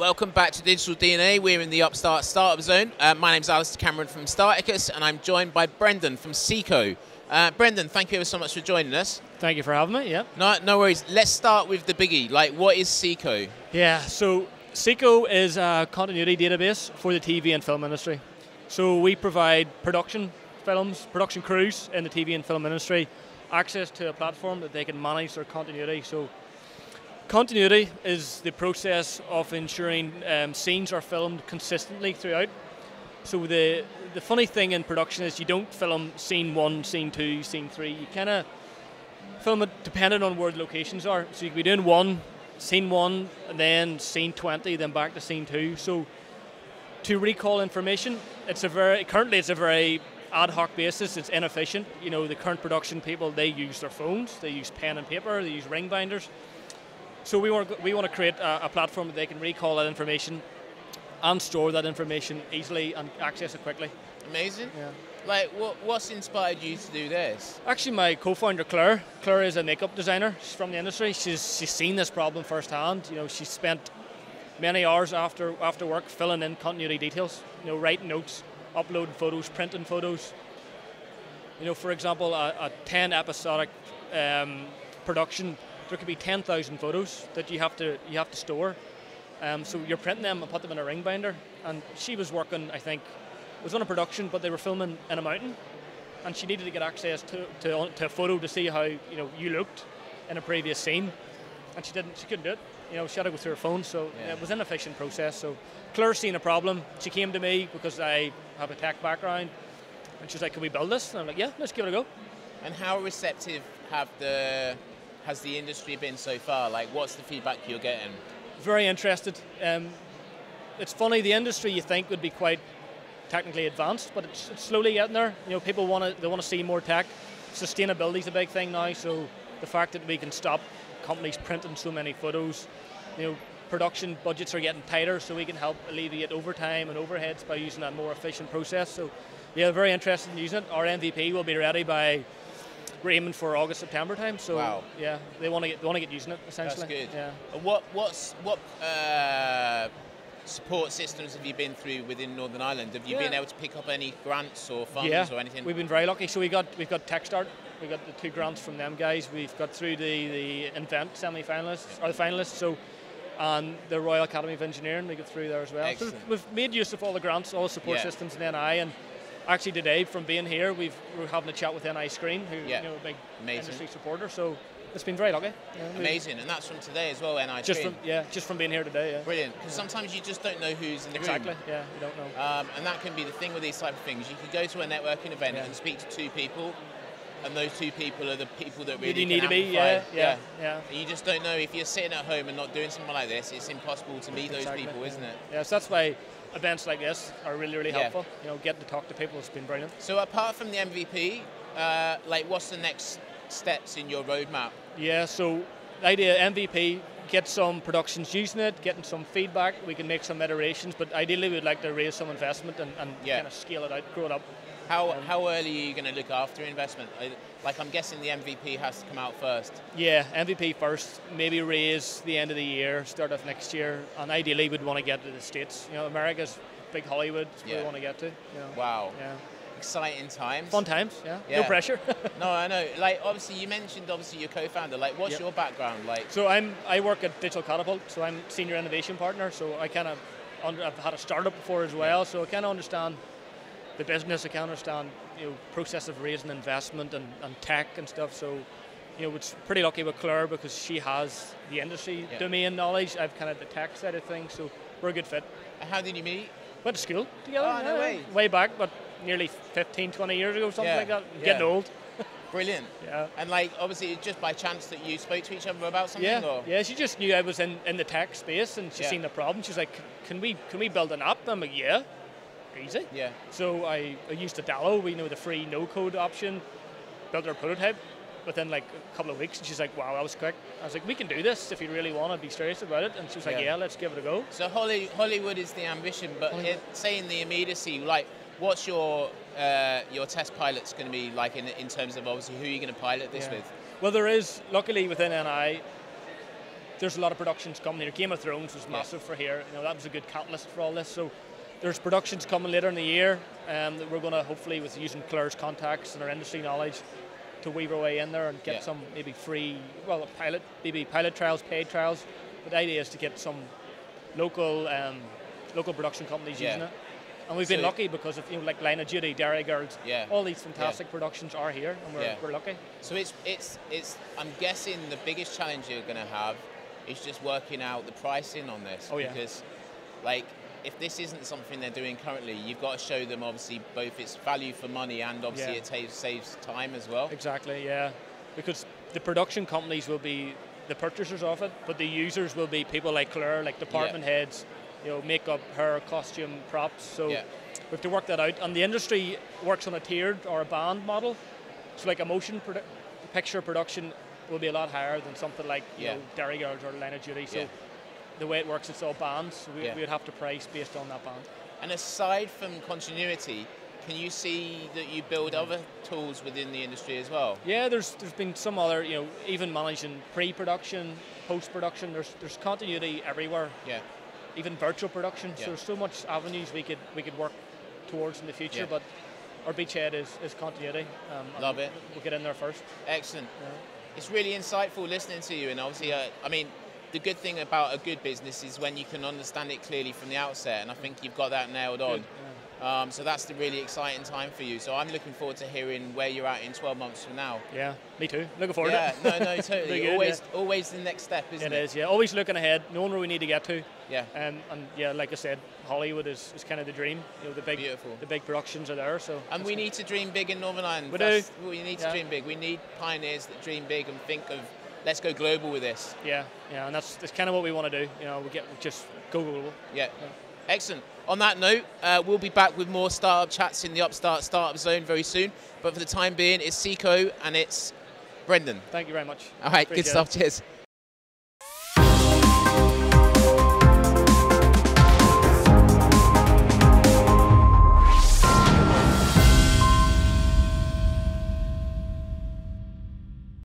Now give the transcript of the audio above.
Welcome back to Digital DNA. We're in the Upstart Startup Zone. My name's Alistair Cameron from Starticus, and I'm joined by Brendan from SEQO. Brendan, thank you ever so much for joining us. Thank you for having me, yeah. No worries. Let's start with the biggie. Like, what is SEQO? Yeah, so SEQO is a continuity database for the TV and film industry. So we provide production crews in the TV and film industry access to a platform that they can manage their continuity. So continuity is the process of ensuring scenes are filmed consistently throughout. So the funny thing in production is you don't film scene 1, scene 2, scene 3. You kind of film it depending on where the locations are. So you could be doing scene 1, and then scene 20, then back to scene 2. So to recall information, currently it's a very ad hoc basis. It's inefficient. You know, the current production people, they use their phones, they use pen and paper, they use ring binders. So we want to create a platform that they can recall that information and store that information easily and access it quickly. Amazing. Yeah. Like, what's inspired you to do this? Actually, my co-founder Claire is a makeup designer. She's from the industry. She's seen this problem firsthand. You know, she spent many hours after work filling in continuity details. You know, writing notes, uploading photos, printing photos. You know, for example, a 10 episodic production. There could be 10,000 photos that you have to store. So you're printing them and put them in a ring binder. And she was working, I think, it was on a production, but they were filming in a mountain, and she needed to get access to a photo to see how you looked in a previous scene, and she couldn't do it. You know, she had to go through her phone, so it was an inefficient process. So Claire seen a problem. She came to me because I have a tech background, and she was like, "Can we build this?" And I'm like, "Yeah, let's give it a go." And how receptive has the industry been so far? Like, what's the feedback you're getting? Very interested. It's funny, the industry you think would be quite technically advanced, but it's slowly getting there. You know, people want to see more tech. Sustainability is a big thing now, so the fact that we can stop companies printing so many photos, you know, production budgets are getting tighter, so we can help alleviate overtime and overheads by using a more efficient process. So, yeah, very interested in using it. Our MVP will be ready by, we're aiming for August, September time. So wow. Yeah, they want to get using it essentially. That's good. Yeah. What support systems have you been through within Northern Ireland? Have you been able to pick up any grants or funds or anything? We've been very lucky. So we've got TechStart. We got the 2 grants from them guys. We've got through the Invent semi-finalists or the finalists. So and the Royal Academy of Engineering, we got through there as well. Excellent. So we've made use of all the grants, all the support systems in NI, and actually today, from being here, we're having a chat with NI Screen, who a big industry supporter. So it's been very lucky. Amazing, and that's from today as well, NI Screen. Just from being here today. Yeah. Brilliant, because sometimes you just don't know who's in the room. Exactly. Yeah, you don't know. And that can be the thing with these type of things. You can go to a networking event and speak to 2 people, and those 2 people are the people that really need to be. Yeah. And you just don't know, if you're sitting at home and not doing something like this, it's impossible to meet those people, isn't it? Yeah, so that's why events like this are really, really helpful. You know, getting to talk to people has been brilliant. So apart from the MVP, like, what's the next steps in your roadmap? Yeah, so the idea, MVP, get some productions using it, getting some feedback, we can make some iterations, but ideally we'd like to raise some investment and kind of scale it out, grow it up. How early are you going to look after investment? Like, I'm guessing the MVP has to come out first. Yeah, MVP first, maybe raise the end of the year, start off next year, and ideally we'd want to get to the States. You know, America's big Hollywood, is where we want to get to. You know. Wow. Yeah. Exciting times. Fun times, no pressure. No, I know. Like, obviously, you mentioned your co-founder. Like, what's your background like? So I work at Digital Catapult, so I'm senior innovation partner. So I've had a startup before as well, so I kind of understand the business. I can understand process of raising investment and tech and stuff. So it's pretty lucky with Claire because she has the industry domain knowledge. I've kind of the tech side of things, so we're a good fit. And how did you meet? Went to school together. Oh, no way. Way back, but nearly 15, 20 years ago, something like that. Getting old. Brilliant. Yeah. And like, obviously, just by chance that you spoke to each other about something? Yeah, she just knew I was in the tech space, and she's seen the problem. She's like, can we build an app? I'm like, yeah. Easy. Yeah. So I used Adalo, the free no-code option, built our prototype within like a couple of weeks, and she's like, wow, that was quick. I was like, we can do this if you really want to be serious about it. And she was like, yeah, let's give it a go. So Hollywood is the ambition, but saying the immediacy, like, what's your test pilots going to be like in terms of obviously who you're going to pilot this with? Well, there is, luckily within NI, there's a lot of productions coming here. Game of Thrones was massive for here. You know, that was a good catalyst for all this. So there's productions coming later in the year that we're going to hopefully, with using Claire's contacts and our industry knowledge, to weave our way in there and get some maybe free, well, pilot trials, paid trials. But the idea is to get some local production companies using it. And we've been lucky because of, you know, like Line of Duty, Derry Girls, all these fantastic productions are here, and we're lucky. So it's I'm guessing the biggest challenge you're going to have is just working out the pricing on this. Because, like, if this isn't something they're doing currently, you've got to show them obviously both its value for money and obviously it saves time as well. Exactly, yeah. Because the production companies will be the purchasers of it, but the users will be people like Claire, like department heads, you know, makeup, hair, costume, props. So we have to work that out. And the industry works on a tiered or a band model. So like a motion picture production will be a lot higher than something like you know, Derry Girls or Line of Duty. So the way it works, it's all bands. So we would have to price based on that band. And aside from continuity, can you see that you build other tools within the industry as well? Yeah, there's been some other, you know, even managing pre-production, post-production. There's continuity everywhere. Yeah. Even virtual production. So there's so much avenues we could work towards in the future. But our beachhead is continuity. Love it. We'll get in there first. Excellent. It's really insightful listening to you, and obviously, I mean, the good thing about a good business is when you can understand it clearly from the outset, and I think you've got that nailed on. So that's the really exciting time for you. So I'm looking forward to hearing where you're at in 12 months from now. Yeah, me too. Looking forward to it. No, totally. Good, always the next step, isn't it? It is, yeah. Always looking ahead, knowing where we need to get to. Yeah. And yeah, like I said, Hollywood is kind of the dream. You know, the big productions are there. So. And we need to dream big in Northern Ireland. We need to dream big. We need pioneers that dream big and think of, let's go global with this. Yeah, and that's kind of what we want to do. You know, we just go global. Yeah. Excellent. On that note, we'll be back with more startup chats in the Upstart Startup Zone very soon. But for the time being, it's SEQO and it's Brendan. Thank you very much. All right, good stuff. Cheers.